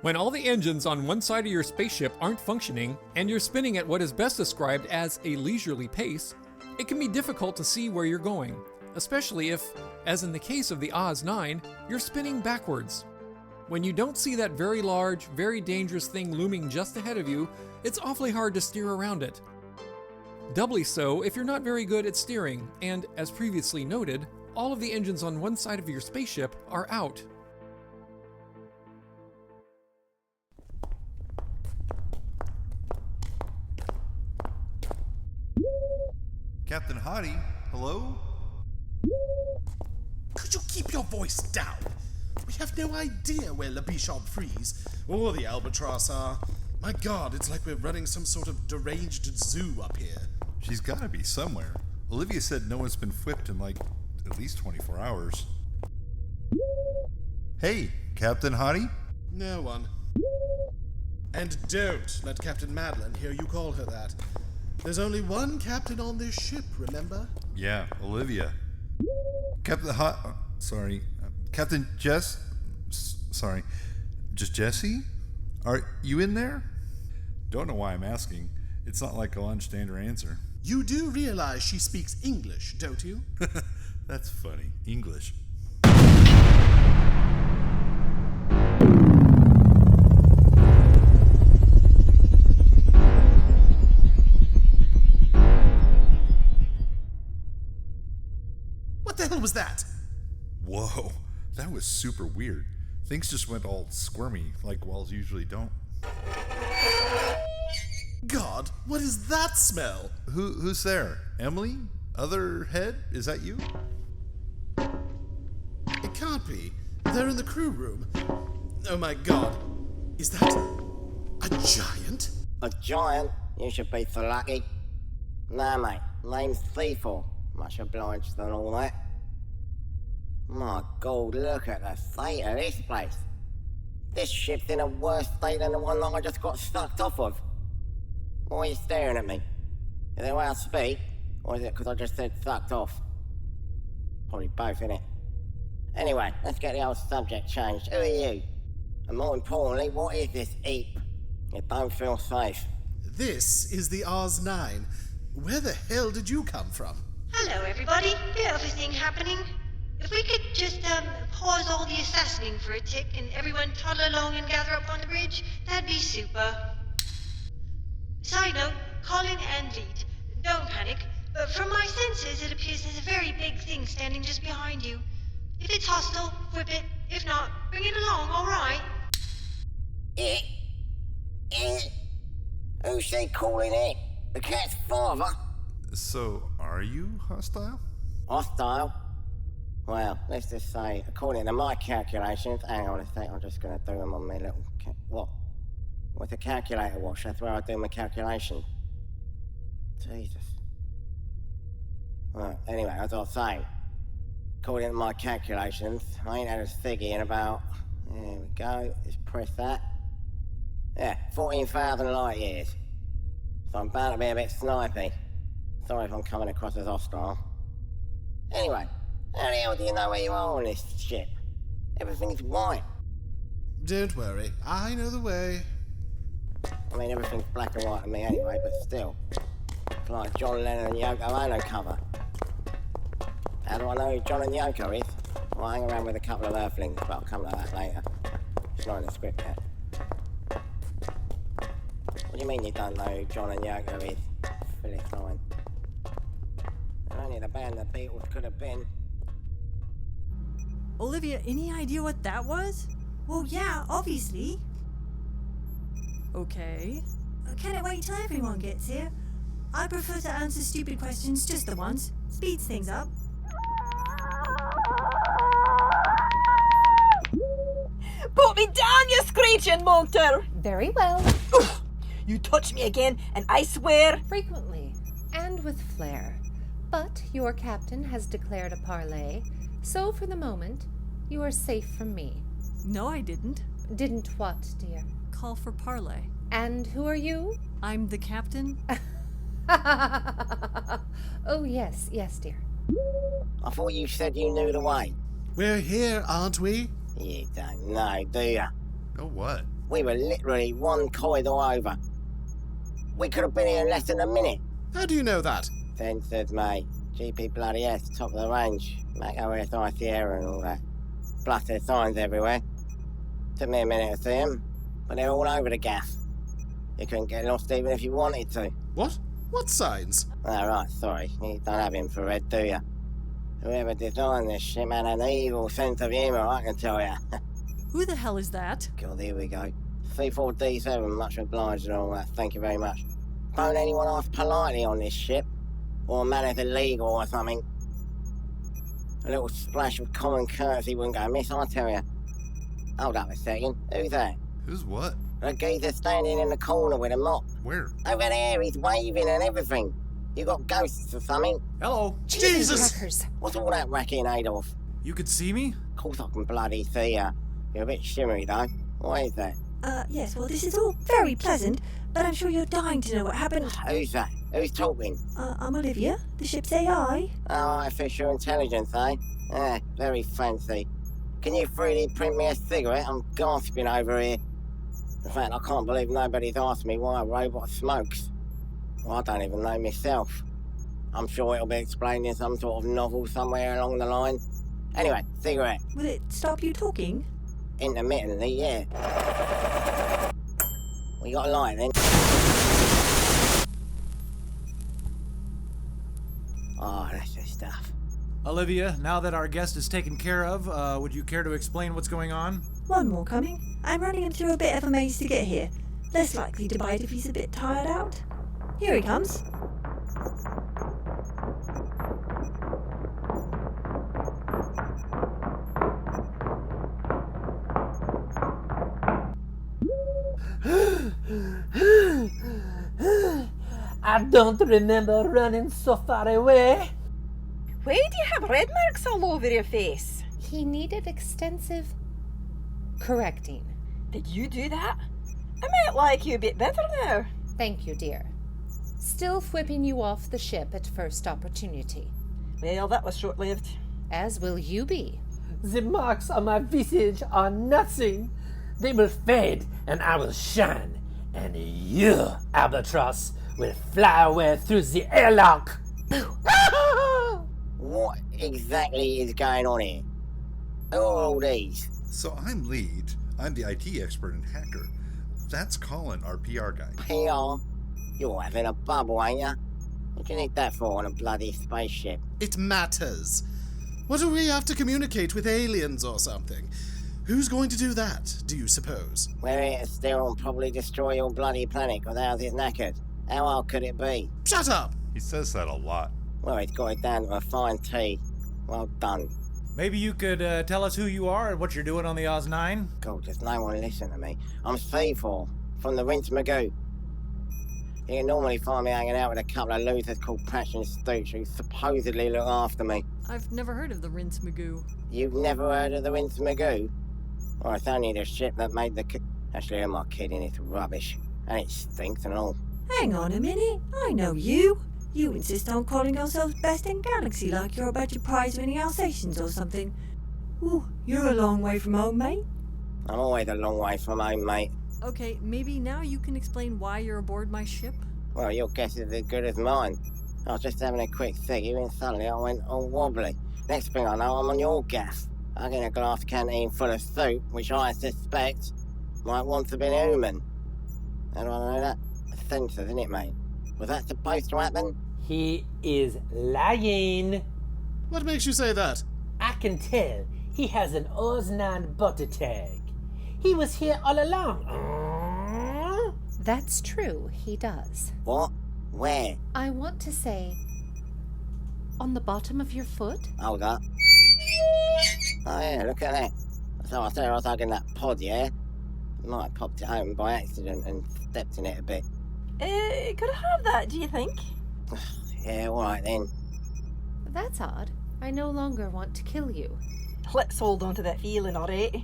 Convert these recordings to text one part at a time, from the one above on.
When all the engines on one side of your spaceship aren't functioning, and you're spinning at what is best described as a leisurely pace, it can be difficult to see where you're going, especially if, as in the case of the Oz 9, you're spinning backwards. When you don't see that very large, very dangerous thing looming just ahead of you, it's awfully hard to steer around it. Doubly so if you're not very good at steering, and, as previously noted, all of the engines on one side of your spaceship are out. Captain Hottie, hello? Could you keep your voice down? We have no idea where Le Bichon Frise or the Albatros are. My God, it's like we're running some sort of deranged zoo up here. She's gotta be somewhere. Olivia said no one's been whipped in like at least 24 hours. Hey, Captain Hottie? No one. And don't let Captain Madeline hear you call her that. There's only one captain on this ship, remember? Yeah, Olivia. Captain just Jessie? Are you in there? Don't know why I'm asking. It's not like I'll understand her answer. You do realize she speaks English, don't you? That's funny. English. What the hell was that? Whoa, that was super weird. Things just went all squirmy, like walls usually don't. God, what is that smell? Who's there? Emily? Other head? Is that you? It can't be. They're in the crew room. Oh my God. Is that a giant? A giant? You should be so lucky. Nah, mate. Name's Thieful. Much obliged and all that. My God, look at the state of this place. This ship's in a worse state than the one that I just got sucked off of. Why are you staring at me? Is that why I speak? Or is it because I just said sucked off? Probably both, innit? Anyway, let's get the old subject changed. Who are you? And more importantly, what is this heap? You don't feel safe. This is the Oz 9. Where the hell did you come from? Hello, everybody. Bit of a thing happening. If we could just, pause all the assassinating for a tick and everyone toddle along and gather up on the bridge, that'd be super. Side note, Colin and Leet. Don't panic. From my senses, it appears there's a very big thing standing just behind you. If it's hostile, whip it. If not, bring it along, alright? Who's she calling it? The cat's father? So, are you hostile? Hostile? Well, let's just say, according to my calculations, hang on a sec, I'm just going to do them on my little... What? What's a calculator watch? That's where I do my calculation. Jesus. Well, anyway, as I was saying, according to my calculations, I ain't had a ciggie in about... There we go, just press that. Yeah, 14,000 light years. So I'm bound to be a bit snipey. Sorry if I'm coming across as hostile. Anyway, how the hell do you know where you are on this ship? Everything's white. Don't worry, I know the way. I mean, everything's black and white to me anyway, but still. It's like John Lennon and Yoko Ono cover. How do I know who John and Yoko is? Well, I hang around with a couple of earthlings, but I'll come to that later. It's not in the script yet. What do you mean you don't know who John and Yoko is? Philip Cowen. They're only the band the Beatles could have been. Olivia, any idea what that was? Well, yeah, obviously. Okay. Can it wait till everyone gets here? I prefer to answer stupid questions just the once. Speeds things up. Put me down, you screeching motor! Very well. You touch me again, and I swear... Frequently, and with flair. But your captain has declared a parley, so for the moment, you are safe from me. No, I didn't. Didn't what, dear? Call for parley. And who are you? I'm the captain. Oh, yes, dear. I thought you said you knew the way. We're here, aren't we? You don't know, do ya? Know what? We were literally one corridor over. We could have been here in less than a minute. How do you know that? Sensors, mate. GP bloody S, top of the range. McGoo ICR and all that. Plus there's signs everywhere. Took me a minute to see them, but they're all over the gaff. You couldn't get lost even if you wanted to. What? What signs? Oh, right, sorry. You don't have infrared, do you? Whoever designed this ship had an evil sense of humour, I can tell you. Who the hell is that? God, here we go. C4D7, much obliged and all that, thank you very much. Won't anyone ask politely on this ship? Or man is illegal or something? A little splash of common courtesy wouldn't go amiss, I tell you. Hold up a second. Who's that? Who's what? A geezer standing in the corner with a mop. Where? Over there, he's waving and everything. You got ghosts or something? Hello. Jesus! Crackers. What's all that racket, Adolf? You could see me? Of course I can bloody see you. You're a bit shimmery though. Why is that? Yes, well, this is all very pleasant, but I'm sure you're dying to know what happened. Who's that? Who's talking? I'm Olivia, the ship's AI. Oh, artificial intelligence, eh? Very fancy. Can you 3D print me a cigarette? I'm gasping over here. In fact, I can't believe nobody's asked me why a robot smokes. Well, I don't even know myself. I'm sure it'll be explained in some sort of novel somewhere along the line. Anyway, cigarette. Will it stop you talking? Intermittently, yeah. We got a light then. Oh, that's the stuff. Olivia, now that our guest is taken care of, would you care to explain what's going on? One more coming. I'm running him through a bit of a maze to get here. Less likely to bite if he's a bit tired out. Here he comes. I don't remember running so far away. Why do you have red marks all over your face? He needed extensive correcting. Did you do that? I might like you a bit better now. Thank you, dear. Still whipping you off the ship at first opportunity. Well, that was short-lived. As will you be. The marks on my visage are nothing. They will fade and I will shine. And you, Albatros, will fly away through the airlock. What exactly is going on here? Who are all these? So I'm Leet. I'm the IT expert and hacker. That's Colin, our PR guy. PR? You're having a bubble, ain't ya? What do you need that for on a bloody spaceship? It matters. What do we have to communicate with aliens or something? Who's going to do that, do you suppose? We're here to steal and probably destroy your bloody planet because ours is knackered. How hard could it be? Shut up! He says that a lot. Well, he's got it down to a fine tea. Well done. Maybe you could tell us who you are and what you're doing on the Oz 9? God, does no one listen to me? I'm C4, from the McGoo. You can normally find me hanging out with a couple of losers called Patch and Stooch who supposedly look after me. I've never heard of the McGoo. You've never heard of the McGoo? Well, it's only the ship that made the Actually, I'm not kidding, it's rubbish. And it stinks and all. Hang on a minute, I know you. You insist on calling yourselves best in galaxy like you're about to prize-winning Alsatians or something. Ooh, you're a long way from home, mate. I'm always a long way from home, mate. Okay, maybe now you can explain why you're aboard my ship? Well, your guess is as good as mine. I was just having a quick ciggie and suddenly I went all wobbly. Next thing I know, I'm on your gaff. I get a glass canteen full of soup, which I suspect might once have been human. How do I know that? The sensors, isn't it, mate? Was that supposed to happen? He is lying. What makes you say that? I can tell. He has an Oz 9 butter tag. He was here all along. That's true, he does. What? Where? I want to say, on the bottom of your foot? Hold up. Oh yeah, look at that. So I said I was hugging that pod, yeah? Might have popped it open by accident and stepped in it a bit. Could I have that, do you think? Yeah, alright then. That's odd. I no longer want to kill you. Let's hold on to that feeling, alright?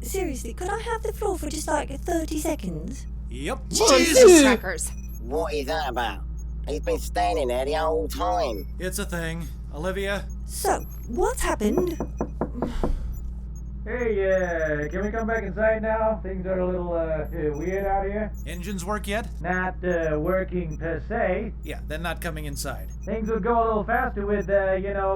Seriously, could I have the floor for just like 30 seconds? Yep. Jesus! Crackers. What is that about? He's been standing there the whole time. It's a thing. Olivia? So, what's happened? Hey, can we come back inside now? Things are a little, weird out here. Engines work yet? Not, working per se. Yeah, then not coming inside. Things would go a little faster with,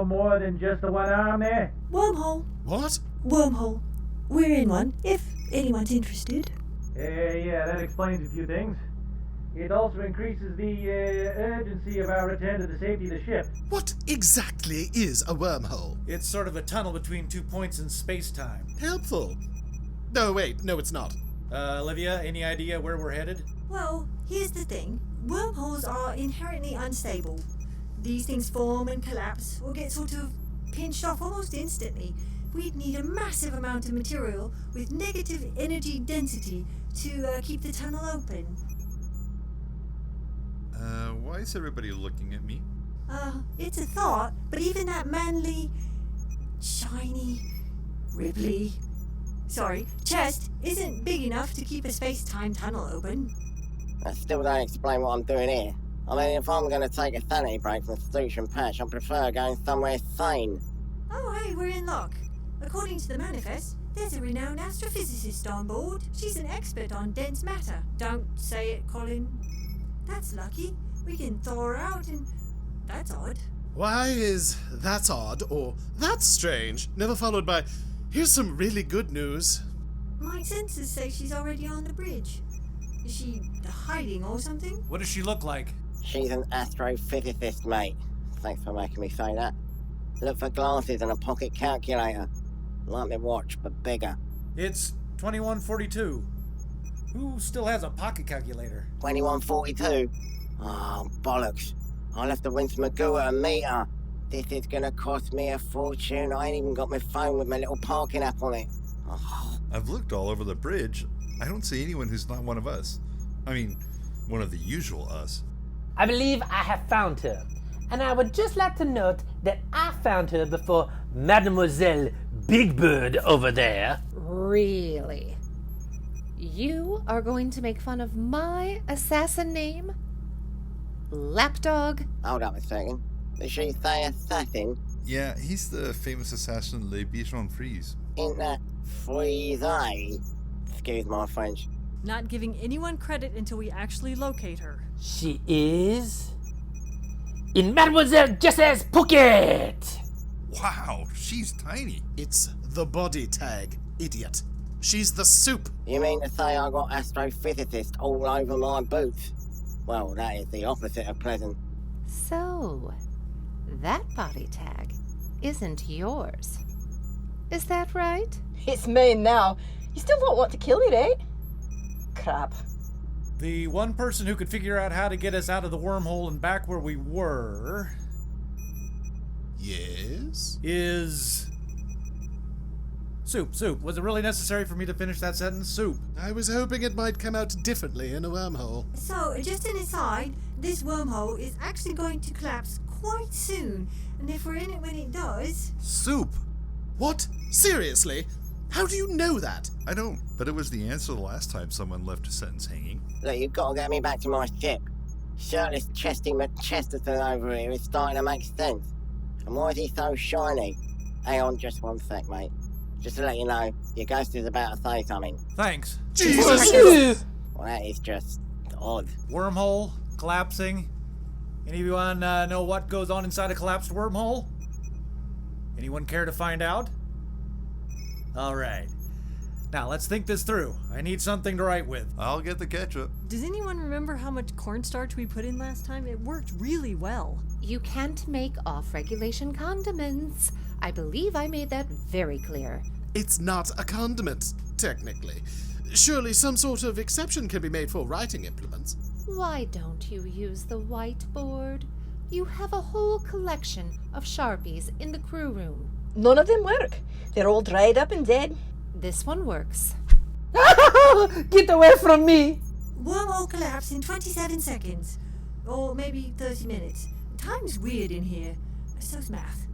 more than just the one arm there. Wormhole. What? Wormhole. We're in one, if anyone's interested. Yeah, that explains a few things. It also increases the urgency of our return to the safety of the ship. What exactly is a wormhole? It's sort of a tunnel between 2 points in space-time. Helpful. No, wait, no it's not. Olivia, any idea where we're headed? Well, here's the thing. Wormholes are inherently unstable. These things form and collapse, or get sort of pinched off almost instantly. We'd need a massive amount of material with negative energy density to keep the tunnel open. Why is everybody looking at me? It's a thought, but even that manly, shiny, chest isn't big enough to keep a space-time tunnel open. That still don't explain what I'm doing here. I mean, if I'm going to take a sanity break from Stooch and Patch, I prefer going somewhere sane. Oh, hey, we're in luck. According to the manifest, there's a renowned astrophysicist on board. She's an expert on dense matter. Don't say it, Colin. That's lucky. We can thaw her out, and that's odd. Why is that's odd or that's strange never followed by here's some really good news? My senses say she's already on the bridge. Is she hiding or something? What does she look like? She's an astrophysicist, mate. Thanks for making me say that. Look for glasses and a pocket calculator. Like my watch, but bigger. It's 2142. Who still has a pocket calculator? 2142? Oh, bollocks. I'll have to rinse McGoo at a meter. This is gonna cost me a fortune. I ain't even got my phone with my little parking app on it. Oh. I've looked all over the bridge. I don't see anyone who's not one of us. I mean, one of the usual us. I believe I have found her. And I would just like to note that I found her before Mademoiselle Big Bird over there. Really? You are going to make fun of my assassin name? Lapdog? Hold up a second. Did she say assassin? Yeah, he's the famous assassin Bichon Frise. Ain't that Frise? Excuse my French. Not giving anyone credit until we actually locate her. She is in Mademoiselle Jessie's pocket! Wow, she's tiny. It's the body tag, idiot. She's the soup. You mean to say I got astrophysicist all over my boots? Well, that is the opposite of pleasant. So, that body tag isn't yours. Is that right? It's mine now. You still don't want to kill it, eh? Crap. The one person who could figure out how to get us out of the wormhole and back where we were... Yes? Is... Soup. Was it really necessary for me to finish that sentence? Soup. I was hoping it might come out differently in a wormhole. So, just an aside, this wormhole is actually going to collapse quite soon. And if we're in it when it does... Soup! What? Seriously? How do you know that? I don't, but it was the answer the last time someone left a sentence hanging. Look, you've got to get me back to my ship. Shirtless Chesty McChesterton over here is starting to make sense. And why is he so shiny? Hang on just one sec, mate. Just to let you know, your ghost is about to say something. Thanks. Jesus! Well, that is just odd. Wormhole, collapsing. Anyone know what goes on inside a collapsed wormhole? Anyone care to find out? Alright. Now, let's think this through. I need something to write with. I'll get the ketchup. Does anyone remember how much cornstarch we put in last time? It worked really well. You can't make off-regulation condiments. I believe I made that very clear. It's not a condiment, technically. Surely some sort of exception can be made for writing implements. Why don't you use the whiteboard? You have a whole collection of Sharpies in the crew room. None of them work. They're all dried up and dead. This one works. Get away from me! Wormhole collapse in 27 seconds. Or maybe 30 minutes. Time's weird in here. So's math.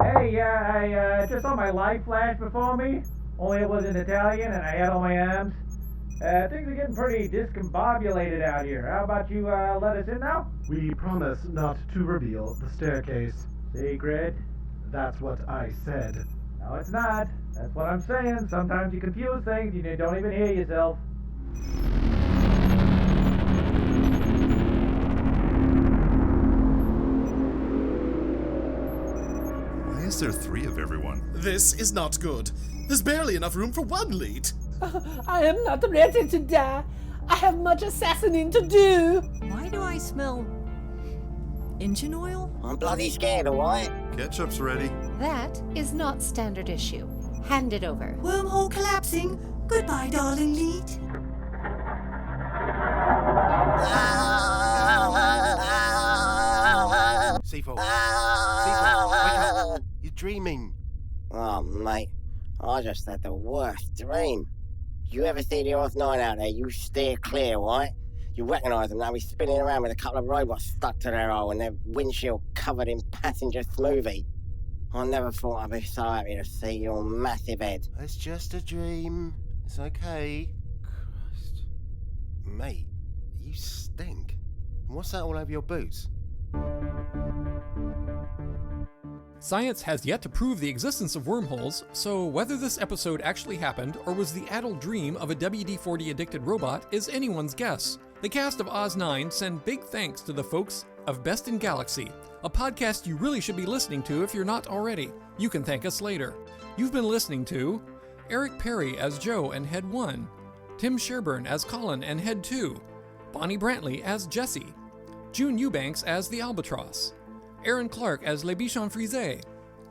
Hey, I just saw my life flash before me. Only it was in Italian and I had all my arms. Things are getting pretty discombobulated out here. How about you let us in now? We promise not to reveal the staircase. Secret? That's what I said. No, it's not. That's what I'm saying. Sometimes you confuse things, you don't even hear yourself. Why is there 3 of everyone? This is not good. There's barely enough room for one Leet. I am not ready to die. I have much assassinating to do. Why do I smell engine oil? I'm bloody scared, alright? Ketchup's ready. That is not standard issue. Hand it over. Wormhole collapsing. Goodbye, darling Leet. C4. C4, wake up. You're dreaming. Oh, mate. I just had the worst dream. You ever see the Oz 9 out there? You steer clear, right? You recognise them now. He's spinning around with a couple of robots stuck to their hole and their windshield covered in passenger smoothie. I never thought I'd be so happy to see your massive head. It's just a dream. It's okay. Christ. Mate, you stink. And what's that all over your boots? Science has yet to prove the existence of wormholes, so whether this episode actually happened or was the addled dream of a WD-40 addicted robot is anyone's guess. The cast of Oz 9 send big thanks to the folks of Best in Galaxy, a podcast you really should be listening to if you're not already. You can thank us later. You've been listening to Eric Perry as Joe and Head 1, Tim Sherburn as Colin and Head 2, Bonnie Brantley as Jessie, June Eubanks as the Albatros, Aaron Clark as Le Bichon Frise,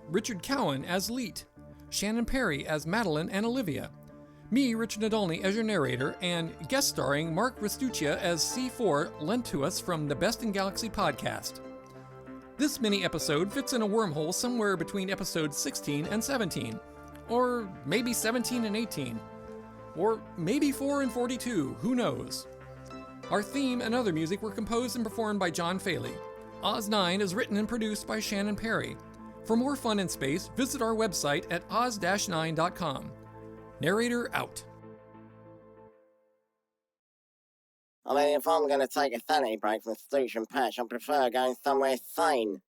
Richard Cowen as Leet, Shannon Perry as Madeline and Olivia, me, Richard Nadolny, as your narrator, and guest starring Mark Restuccia as C4, lent to us from the Best in Galaxy podcast. This mini-episode fits in a wormhole somewhere between episodes 16 and 17, or maybe 17 and 18, or maybe 4 and 42, who knows. Our theme and other music were composed and performed by John Faley. Oz 9 is written and produced by Shannon Perry. For more fun in space, visit our website at oz-9.com. Narrator out. I mean, if I'm going to take a sanity break from Stooch and Patch, I prefer going somewhere sane,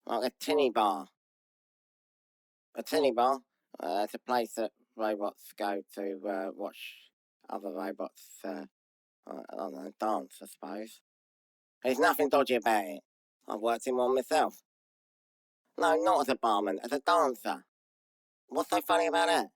like a tinny bar. A tinny bar? It's a place that robots go to watch other robots, I don't know, dance, I suppose. There's nothing dodgy about it. I've worked in one myself. No, not as a barman, as a dancer. What's so funny about that?